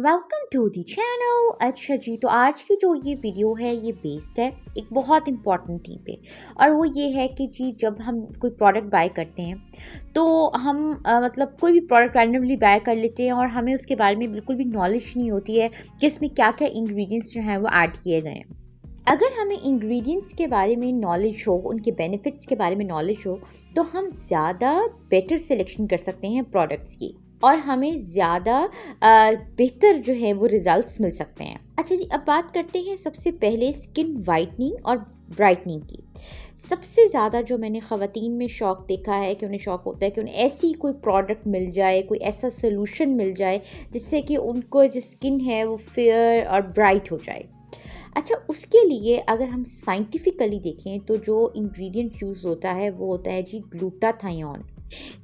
Welcome to the channel. अच्छा जी, तो आज की जो ये वीडियो है ये बेस्ड है एक बहुत इंपॉर्टेंट थीम पे। और वो ये है कि जी जब हम कोई प्रोडक्ट बाय करते हैं तो हम मतलब कोई भी प्रोडक्ट रैंडमली बाय कर लेते हैं और हमें उसके बारे में बिल्कुल भी नॉलेज नहीं होती है कि इसमें क्या क्या इंग्रेडिएंट्स जो हैं वो ऐड किए गए हैं। अगर हमें इंग्रेडिएंट्स के बारे में नॉलेज हो, उनके बेनिफिट्स के बारे में नॉलेज हो, तो हम ज़्यादा बेटर सिलेक्शन कर सकते हैं प्रोडक्ट्स की और हमें ज़्यादा बेहतर जो है वो रिजल्ट्स मिल सकते हैं। अच्छा जी, अब बात करते हैं सबसे पहले स्किन वाइटनिंग और ब्राइटनिंग की। सबसे ज़्यादा जो मैंने ख़वातीन में शौक़ देखा है कि उन्हें शौक़ होता है कि उन्हें ऐसी कोई प्रोडक्ट मिल जाए, कोई ऐसा सोल्यूशन मिल जाए जिससे कि उनको जो स्किन है वो फेयर और ब्राइट हो जाए। अच्छा, उसके लिए अगर हम साइंटिफिकली देखें तो जो इंग्रेडिएंट यूज़ होता है वो होता है जी ग्लूटाथायोन।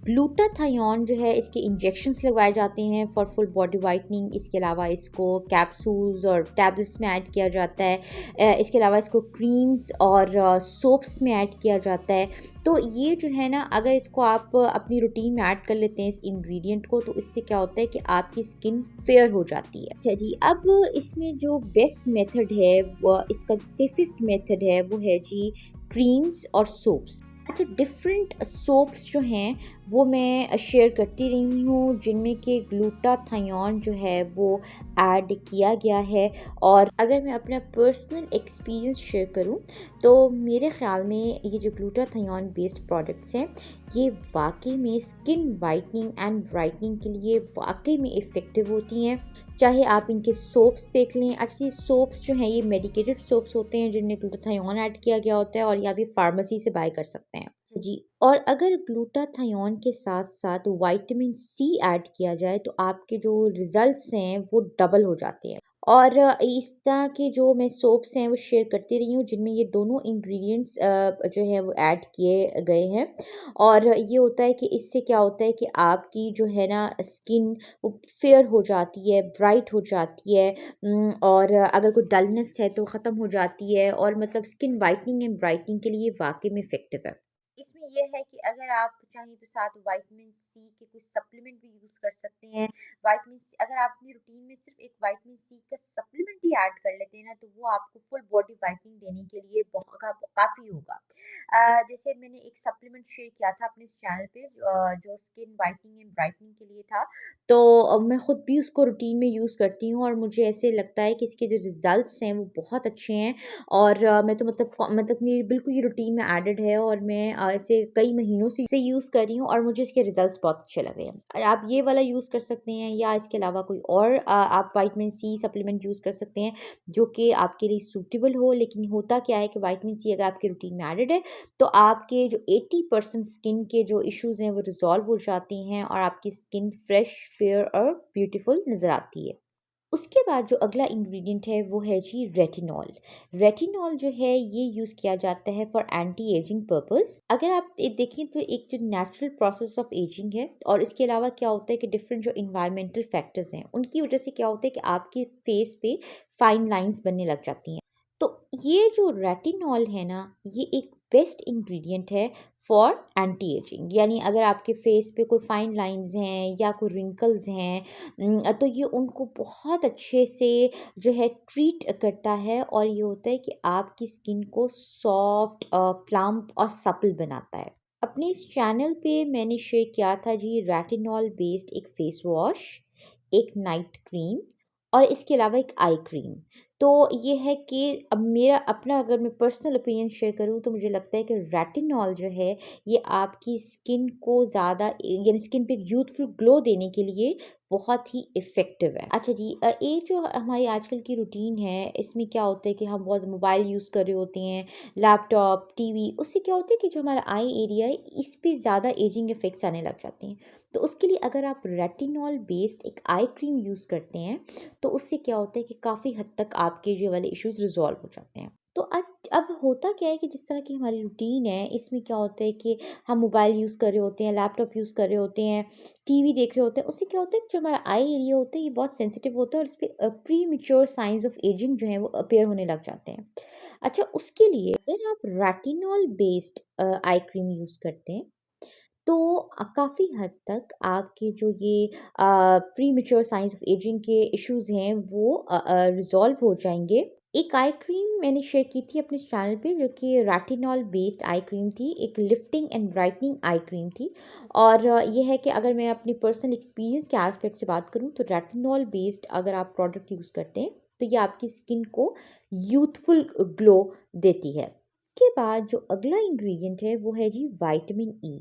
ग्लूटाथायोन जो है इसके इंजेक्शंस लगवाए जाते हैं फॉर फुल बॉडी वाइटनिंग। इसके अलावा इसको कैप्सूल्स और टैबलेट्स में ऐड किया जाता है। इसके अलावा इसको क्रीम्स और सोप्स में ऐड किया जाता है। तो ये जो है ना, अगर इसको आप अपनी रूटीन में ऐड कर लेते हैं इस इंग्रेडिएंट को, तो इससे क्या होता है कि आपकी स्किन फेयर हो जाती है। अच्छा जी, अब इसमें जो बेस्ट मेथड है, वो इसका सेफेस्ट मेथड है, वो है जी क्रीम्स और सोप्स। अच्छा, डिफरेंट सोप्स जो हैं वो मैं शेयर करती रही हूँ जिनमें कि ग्लूटाथायोन जो है वो ऐड किया गया है। और अगर मैं अपना पर्सनल एक्सपीरियंस शेयर करूँ तो मेरे ख़्याल में ये जो ग्लूटाथायोन बेस्ड प्रोडक्ट्स हैं ये वाकई में स्किन वाइटनिंग एंड ब्राइटनिंग के लिए वाकई में इफ़ेक्टिव होती हैं। चाहे आप इनके सोप्स देख लें। एक्चुअली सोप्स जो हैं ये मेडिकेटेड सोप्स होते हैं जिनमें ग्लूटाथायोन ऐड किया गया होता है और या भी फार्मेसी से बाय कर सकते हैं जी। और अगर ग्लूटाथायोन के साथ साथ विटामिन सी ऐड किया जाए तो आपके जो रिजल्ट्स हैं वो डबल हो जाते हैं। और इस तरह के जो मैं सोप्स हैं वो शेयर करती रही हूँ जिनमें ये दोनों इंग्रेडिएंट्स जो है वो ऐड किए गए हैं। और ये होता है कि इससे क्या होता है कि आपकी जो है ना स्किन वो फेयर हो जाती है, ब्राइट हो जाती है। और अगर कोई डलनेस है तो ख़त्म हो जाती है और मतलब स्किन वाइटनिंग एंड ब्राइटनिंग के लिए वाक़ई में इफ़ेक्टिव है। इसमें ये है कि अगर आप चाहें तो साथ विटामिन सी के कुछ सप्लीमेंट भी यूज़ कर सकते हैं। विटामिन सी अगर आप अपनी रूटीन में सिर्फ एक विटामिन सी का सप्लीमेंट ही ऐड कर लेते हैं ना, तो वो आपको फुल बॉडी वाइटनिंग देने के लिए काफ़ी होगा। जैसे मैंने एक सप्लीमेंट शेयर किया था अपने इस चैनल पे जो स्किन वाइटनिंग एंड ब्राइटनिंग के लिए था। तो मैं खुद भी उसको रूटीन में यूज़ करती हूँ और मुझे ऐसे लगता है कि इसके जो रिजल्ट्स हैं वो बहुत अच्छे हैं। और मैं तो मतलब मेरी बिल्कुल ये रूटीन में एडेड है और मैं इसे कई महीनों से इसे यूज़ कर रही हूँ और मुझे इसके रिजल्ट्स बहुत अच्छे लग रहे हैं। आप ये वाला यूज़ कर सकते हैं या इसके अलावा कोई और आप विटामिन सी सप्लीमेंट यूज़ कर सकते हैं जो कि आपके लिए सूटेबल हो। लेकिन होता क्या है कि विटामिन सी अगर आपकी रूटीन में एडेड है तो आपके जो 80% स्किन के जो इश्यूज़ हैं वो रिज़ॉल्व हो जाती हैं और आपकी स्किन फ्रेश, फेयर और ब्यूटीफुल नज़र आती है। उसके बाद जो अगला इंग्रेडिएंट है वो है जी रेटिनॉल। रेटिनॉल जो है ये यूज़ किया जाता है फॉर एंटी एजिंग पर्पस। अगर आप देखें तो एक जो नेचुरल प्रोसेस ऑफ एजिंग है और इसके अलावा क्या होता है कि डिफरेंट जो इन्वायरमेंटल फैक्टर्स हैं उनकी वजह से क्या होता है कि आपके फेस पे फाइन लाइंस बनने लग जाती हैं। तो ये जो रेटिनॉल है ना, ये एक बेस्ट इंग्रेडिएंट है फॉर एंटी एजिंग। यानी अगर आपके फेस पे कोई फाइन लाइंस हैं या कोई रिंकल्स हैं, तो ये उनको बहुत अच्छे से जो है ट्रीट करता है और ये होता है कि आपकी स्किन को सॉफ्ट, प्लम्प और सपल बनाता है। अपने इस चैनल पे मैंने शेयर किया था जी रेटिनॉल बेस्ड एक फेस वॉश, एक नाइट क्रीम और इसके अलावा एक आई क्रीम। तो ये है कि अब मेरा अपना अगर मैं पर्सनल ओपिनियन शेयर करूँ तो मुझे लगता है कि रेटिनॉल जो है ये आपकी स्किन को ज़्यादा यानी स्किन पे यूथफुल ग्लो देने के लिए बहुत ही इफ़ेक्टिव है। अच्छा जी, एक जो हमारी आजकल की रूटीन है इसमें क्या होता है कि हम बहुत मोबाइल यूज़ कर रहे होते हैं, लैपटॉप, टीवी। उससे क्या होता है कि जो हमारा आई एरिया है इस पे ज़्यादा एजिंग इफ़ेक्ट्स आने लग जाते हैं। तो उसके लिए अगर आप रेटिनॉल बेस्ड एक आई क्रीम यूज़ करते हैं तो उससे क्या होता है कि काफ़ी हद तक आपके ये वाले इश्यूज़ रिज़ॉल्व हो जाते हैं। तो अब होता क्या है कि जिस तरह की हमारी रूटीन है इसमें क्या होता है कि हम मोबाइल यूज़ कर रहे होते हैं, लैपटॉप यूज़ कर रहे होते हैं, टीवी देख रहे होते हैं। उससे क्या होता है कि जो हमारा आई एरिया होता है ये बहुत सेंसिटिव होता है और इस पे प्रीमैच्योर साइन्स ऑफ एजिंग जो है वो अपीयर होने लग जाते हैं। अच्छा, उसके लिए अगर आप retinol based eye cream use करते हैं तो काफ़ी हद तक आपके जो ये प्रीमेच्योर साइंस ऑफ एजिंग के इश्यूज़ हैं वो रिज़ॉल्व हो जाएँगे। एक आई क्रीम मैंने शेयर की थी अपने चैनल पे जो कि रेटिनॉल बेस्ड आई क्रीम थी, एक lifting and brightening eye cream थी। और ये है कि अगर मैं अपनी पर्सनल एक्सपीरियंस के एस्पेक्ट से बात करूँ तो रेटिनॉल बेस्ड अगर आप प्रोडक्ट यूज़ करते हैं तो ये आपकी स्किन को यूथफुल ग्लो देती है। उसके बाद जो अगला इंग्रेडिएंट है वो है जी विटामिन ई।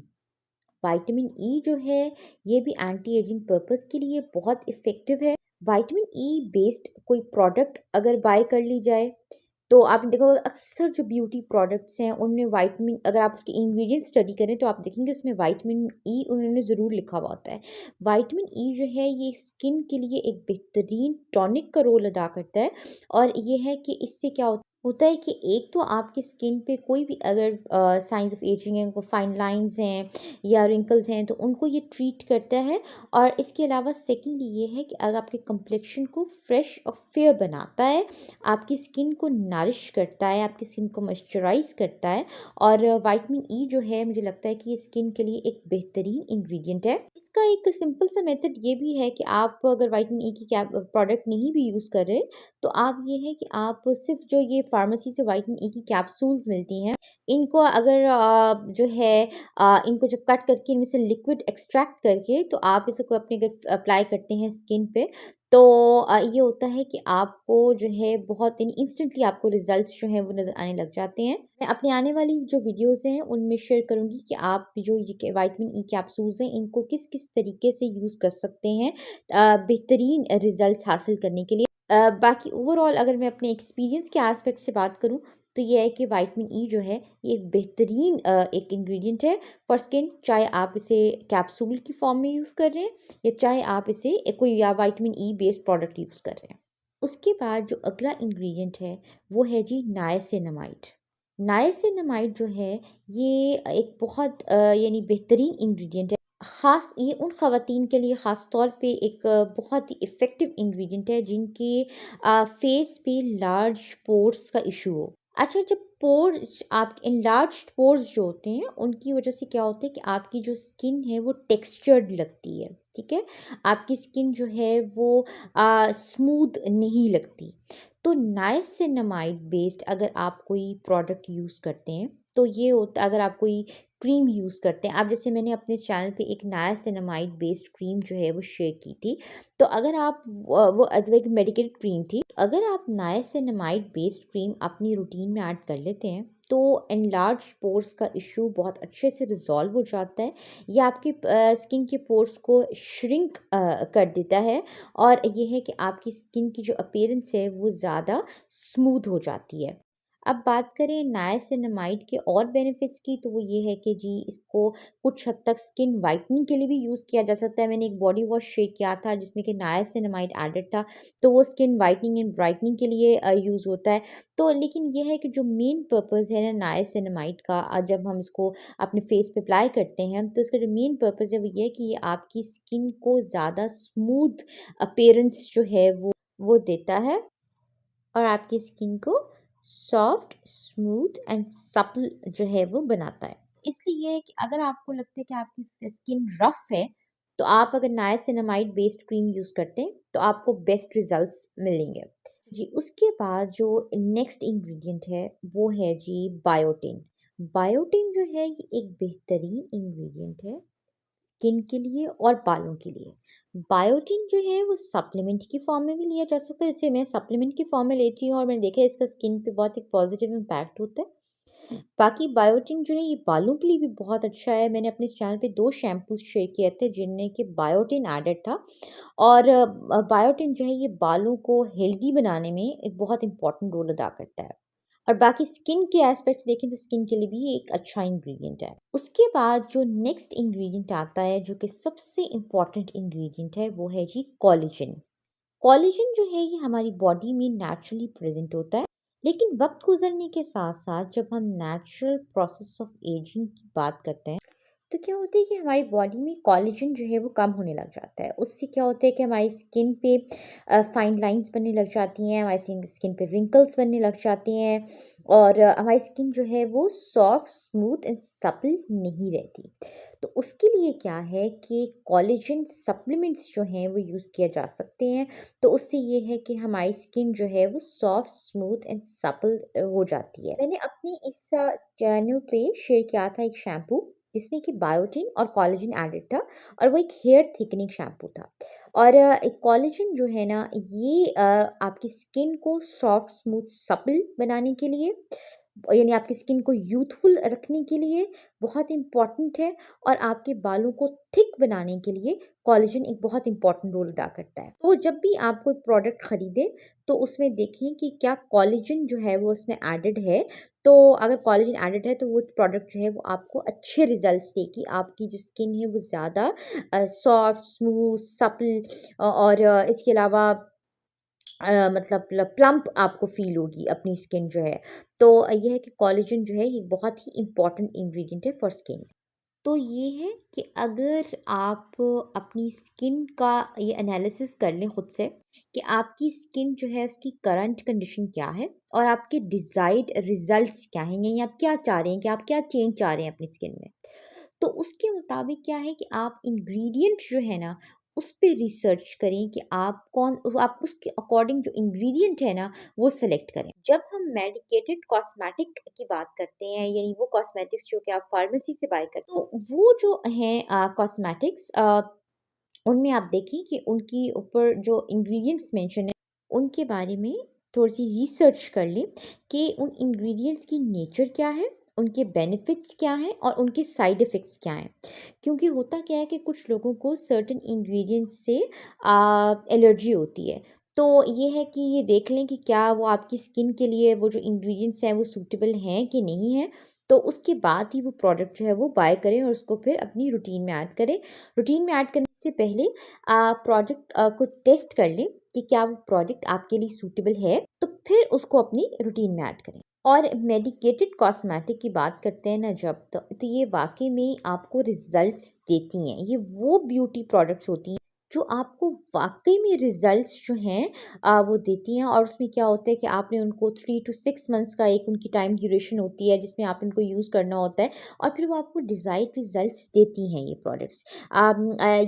विटामिन ई जो है ये भी एंटी एजिंग पर्पस के लिए बहुत इफ़ेक्टिव है। विटामिन ई बेस्ड कोई प्रोडक्ट अगर बाय कर ली जाए तो आपने देखा होगा अक्सर जो ब्यूटी प्रोडक्ट्स हैं उनमें विटामिन अगर आप उसके इंग्रेडिएंट्स स्टडी करें तो आप देखेंगे उसमें विटामिन ई उन्होंने ज़रूर लिखा हुआ होता है। विटामिन ई जो है ये स्किन के लिए एक बेहतरीन टॉनिक का रोल अदा करता है। और ये है कि इससे क्या होता है कि एक तो आपकी स्किन पे कोई भी अगर साइंस ऑफ एजिंग है, को फाइन लाइंस हैं या रिंकल्स हैं तो उनको ये ट्रीट करता है। और इसके अलावा सेकेंडली ये है कि अगर आपके कम्प्लेक्शन को फ्रेश और फेयर बनाता है, आपकी स्किन को नरिश करता है, आपकी स्किन को मॉइस्चराइज करता है। और विटामिन ई जो है मुझे लगता है कि ये स्किन के लिए एक बेहतरीन इंग्रेडिएंट है। इसका एक सिंपल सा मेथड ये भी है कि आप अगर विटामिन ई की क्या प्रोडक्ट नहीं भी यूज़ कर रहे तो आप ये है कि आप सिर्फ जो ये फार्मेसी से विटामिन ई की कैप्सूल्स मिलती हैं इनको अगर जो है इनको जब कट करके इनमें से लिक्विड एक्सट्रैक्ट करके तो आप इसको अपने अगर अप्लाई करते हैं स्किन पे तो ये होता है कि आपको जो है बहुत इंस्टेंटली आपको रिजल्ट्स जो हैं वो नज़र आने लग जाते हैं। मैं अपनी आने वाली जो वीडियोस हैं उनमें शेयर करूंगी कि आप जो ये विटामिन ई कैप्सूल्स हैं इनको किस किस तरीके से यूज़ कर सकते हैं बेहतरीन रिजल्ट्स हासिल करने के लिए। बाकी ओवरऑल अगर मैं अपने एक्सपीरियंस के एस्पेक्ट से बात करूँ तो ये है कि विटामिन ई जो है ये एक बेहतरीन एक इंग्रेडिएंट है फॉर स्किन, चाहे आप इसे कैप्सूल की फॉर्म में यूज़ कर रहे हैं या चाहे आप इसे कोई या vitamin E based product use कर रहे हैं। उसके बाद जो अगला इंग्रेडिएंट है वो है जी नायसिनामाइड। नायसिनामाइड जो है ये एक बहुत यानी बेहतरीन इंग्रेडिएंट है। ख़ास ये उन ख़वातीन के लिए ख़ास तौर पे एक बहुत ही इफ़ेक्टिव इंग्रेडिएंट है जिनके फेस पे लार्ज पोर्स का इशू हो। अच्छा, जब पोर्स आप एनलार्ज्ड पोर्स जो होते हैं उनकी वजह से क्या होता है कि आपकी जो स्किन है वो टेक्सचर्ड लगती है, ठीक है? आपकी स्किन जो है वो स्मूथ नहीं लगती। तो नाइसिनामाइड बेस्ड अगर आप कोई प्रोडक्ट यूज़ करते हैं तो ये होता अगर आप कोई क्रीम यूज़ करते हैं, आप जैसे मैंने अपने चैनल पे एक नाइसिनामाइड बेस्ड क्रीम जो है वो शेयर की थी। तो अगर आप वो एज़ एक मेडिकेटेड क्रीम थी। अगर आप नाइसिनामाइड बेस्ड क्रीम अपनी रूटीन में ऐड कर लेते हैं तो एनलार्ज पोर्स का इशू बहुत अच्छे से रिजॉल्व हो जाता है। ये आपकी स्किन के पोर्स को श्रिंक कर देता है। और ये है कि आपकी स्किन की जो अपीयरेंस है वो ज़्यादा स्मूथ हो जाती है। अब बात करें नाइसिनामाइड के और बेनिफिट्स की तो वो ये है कि जी इसको कुछ हद तक स्किन वाइटनिंग के लिए भी यूज़ किया जा सकता है। मैंने एक बॉडी वॉश शेयर किया था जिसमें कि नाइसिनामाइड एडेड था, तो वो स्किन वाइटनिंग एंड ब्राइटनिंग के लिए यूज़ होता है। तो लेकिन ये है कि जो मेन पर्पस है ना नाइसिनामाइड का, जब हम इसको अपने फेस पे अप्लाई करते हैं तो इसका जो मेन पर्पस है वो ये है कि ये आपकी स्किन को ज़्यादा स्मूथ अपीयरेंस जो है वो देता है और आपकी स्किन को सॉफ्ट, स्मूथ एंड सप्पल जो है वो बनाता है। इसलिए ये है कि अगर आपको लगता है कि आपकी स्किन रफ है, तो आप अगर नाइसिनामाइड बेस्ड क्रीम यूज़ करते हैं, तो आपको बेस्ट रिजल्ट्स मिलेंगे। जी, उसके बाद जो नेक्स्ट इंग्रेडिएंट है, वो है जी बायोटिन। बायोटिन जो है ये एक बेहतरीन इंग्रेडिएंट है स्किन के लिए और बालों के लिए। बायोटिन जो है वो सप्लीमेंट की फॉर्म में भी लिया जा सकता है, जैसे मैं सप्लीमेंट की फॉर्म में लेती हूँ और मैंने देखा है इसका स्किन पे बहुत एक पॉजिटिव इम्पैक्ट होता है। बाकी बायोटिन जो है ये बालों के लिए भी बहुत अच्छा है। मैंने अपने इस चैनल पे 2 शैम्पूज़ शेयर किए थे जिनमें कि बायोटिन एडेड था। और बायोटिन जो है ये बालों को हेल्दी बनाने में एक बहुत इम्पोर्टेंट रोल अदा करता है। और बाकी स्किन के एस्पेक्ट्स देखें तो स्किन के लिए भी ये एक अच्छा इंग्रेडिएंट है। उसके बाद जो नेक्स्ट इंग्रेडिएंट आता है जो कि सबसे इम्पोर्टेंट इंग्रेडिएंट है वो है जी कोलेजन। कोलेजन जो है ये हमारी बॉडी में नेचुरली प्रेजेंट होता है, लेकिन वक्त गुजरने के साथ साथ जब हम नेचुरल प्रोसेस ऑफ एजिंग की बात करते हैं तो क्या होता है कि हमारी बॉडी में कोलेजन जो है वो कम होने लग जाता है। उससे क्या होता है कि हमारी स्किन पे फाइन लाइंस बनने लग जाती हैं, हमारी स्किन पे रिंकल्स बनने लग जाते हैं और हमारी स्किन जो है वो सॉफ्ट, स्मूथ एंड सपल नहीं रहती। तो उसके लिए क्या है कि कोलेजन सप्लीमेंट्स जो हैं वो यूज़ किए जा सकते हैं। तो उससे ये है कि हमारी स्किन जो है वो सॉफ्ट, स्मूथ एंड सपल हो जाती है। मैंने अपनी इस चैनल पे शेयर किया था एक शैम्पू जिसमें कि बायोटिन और कोलेजन एडेड था और वो एक हेयर थिकनिंग शैम्पू था। और एक कोलेजन जो है ना ये आपकी स्किन को सॉफ्ट, स्मूथ, सपल बनाने के लिए यानी आपकी स्किन को यूथफुल रखने के लिए बहुत इम्पॉर्टेंट है और आपके बालों को थिक बनाने के लिए कोलेजन एक बहुत इम्पॉर्टेंट रोल अदा करता है। तो जब भी आप कोई प्रोडक्ट खरीदें तो उसमें देखें कि क्या कोलेजन जो है वो उसमें एडेड है। तो अगर कोलेजन एडेड है तो वो प्रोडक्ट जो है वो आपको अच्छे रिजल्ट्स देगी। आपकी जो स्किन है वो ज़्यादा सॉफ्ट, स्मूथ, सपल और इसके अलावा मतलब प्लम्प आपको फ़ील होगी अपनी स्किन जो है। तो ये है कि कोलेजन जो है ये बहुत ही इम्पोर्टेंट इंग्रीडिएंट है फॉर स्किन। तो ये है कि अगर आप अपनी स्किन का ये एनालिसिस कर लें खुद से कि आपकी स्किन जो है उसकी करंट कंडीशन क्या है और आपके डिज़ायर्ड रिजल्ट्स क्या हैं, यानी आप क्या चाह रहे हैं कि आप क्या चेंज चाह रहे हैं अपनी स्किन में। तो उसके मुताबिक क्या है कि आप इंग्रेडिएंट जो है ना उस पे रिसर्च करें कि आप उसके अकॉर्डिंग जो इंग्रेडिएंट है ना वो सेलेक्ट करें। जब हम मेडिकेटेड कॉस्मेटिक की बात करते हैं यानी वो कॉस्मेटिक्स जो कि आप फार्मेसी से बाय करते हैं तो वो जो हैं कॉस्मेटिक्स उनमें आप देखें कि उनकी ऊपर जो इंग्रेडिएंट्स मेंशन है उनके बारे में थोड़ी-सी रिसर्च कर लें कि उन इंग्रेडिएंट्स की नेचर क्या है, उनके बेनिफिट्स क्या हैं और उनके साइड इफ़ेक्ट्स क्या हैं। क्योंकि होता क्या है कि कुछ लोगों को सर्टेन इंग्रेडिएंट्स से एलर्जी होती है। तो ये है कि ये देख लें कि क्या वो आपकी स्किन के लिए वो जो इंग्रेडिएंट्स हैं वो सूटेबल हैं कि नहीं हैं। तो उसके बाद ही वो प्रोडक्ट जो है वो बाय करें और उसको फिर अपनी रूटीन में ऐड करें। रूटीन में ऐड करने से पहले प्रोडक्ट को टेस्ट कर लें कि क्या वो प्रोडक्ट आपके लिए सूटेबल है, तो फिर उसको अपनी रूटीन में ऐड करें। और मेडिकेटेड कॉस्मेटिक की बात करते हैं ना जब तो ये वाक़ई में आपको रिज़ल्ट्स देती हैं। ये वो ब्यूटी प्रोडक्ट्स होती हैं जो आपको वाक़ई में रिज़ल्ट्स जो हैं वो देती हैं और उसमें क्या होता है कि आपने उनको 3 टू 6 मंथ्स का एक उनकी टाइम ड्यूरेशन होती है जिसमें आप इनको यूज़ करना होता है और फिर वो आपको डिज़ायर्ड रिज़ल्ट्स देती हैं ये प्रोडक्ट्स।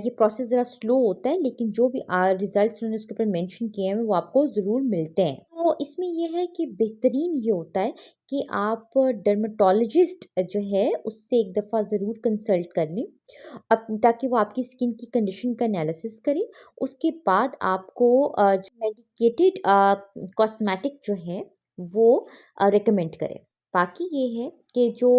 ये प्रोसेस ज़रा स्लो होता है लेकिन जो भी रिज़ल्ट्स उन्होंने उसके ऊपर मेंशन किए हैं वो आपको ज़रूर मिलते हैं। तो इसमें ये है कि बेहतरीन ये होता है कि आप डर्मेटोलॉजिस्ट जो है उससे एक दफ़ा ज़रूर कंसल्ट कर लें ताकि वो आपकी स्किन की कंडीशन का एनालिसिस करें। उसके बाद आपको जो मेडिकेटेड कॉस्मेटिक जो है वो रिकमेंड करें। बाकी ये है कि जो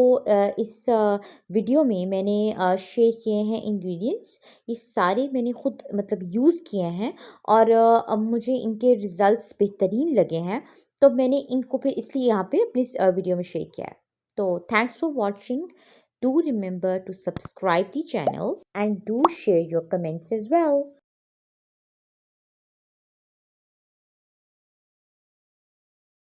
इस वीडियो में मैंने शेयर किए हैं इंग्रेडिएंट्स, ये सारे मैंने खुद मतलब यूज़ किए हैं और अब मुझे इनके रिज़ल्ट्स बेहतरीन लगे हैं, तो मैंने इनको फिर इसलिए यहाँ पे अपनी इस वीडियो में शेयर किया है। तो thanks for watching. Do remember to subscribe the channel and do share your comments as well.